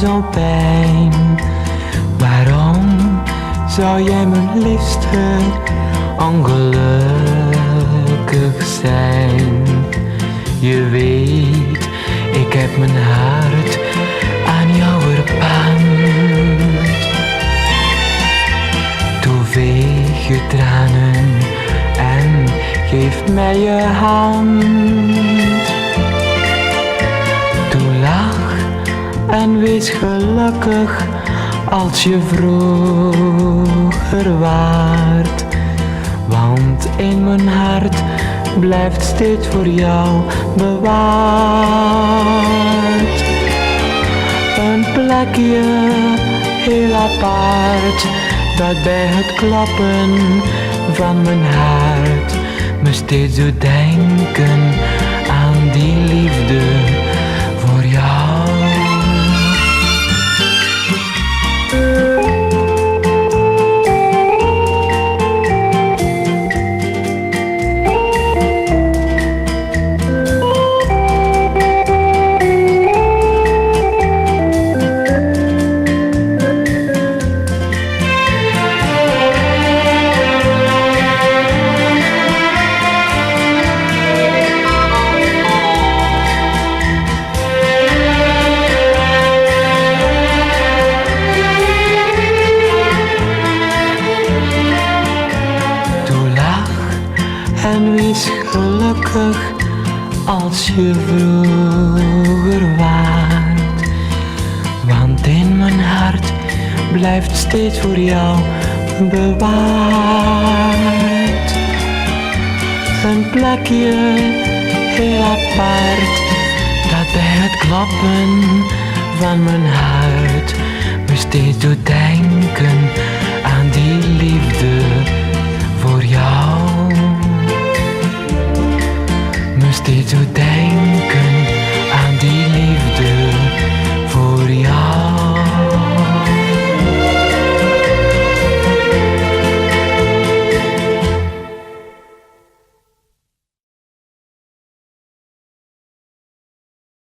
zo pijn. Waarom zou jij mijn liefste ongelukkig zijn? Je weet, ik heb mijn hart aan jou verpand. Toe veeg je tranen en geef mij je hand. Toe lach en wees gelukkig als je vroeger waart. Want in mijn hart blijft steeds voor jou bewaard. Een plekje heel apart, dat bij het kloppen van mijn hart me steeds doet denken aan die liefde voor jou. En wees gelukkig als je vroeger waart. Want in mijn hart blijft steeds voor jou bewaard. Een plekje heel apart, dat bij het kloppen van mijn hart me steeds doet denken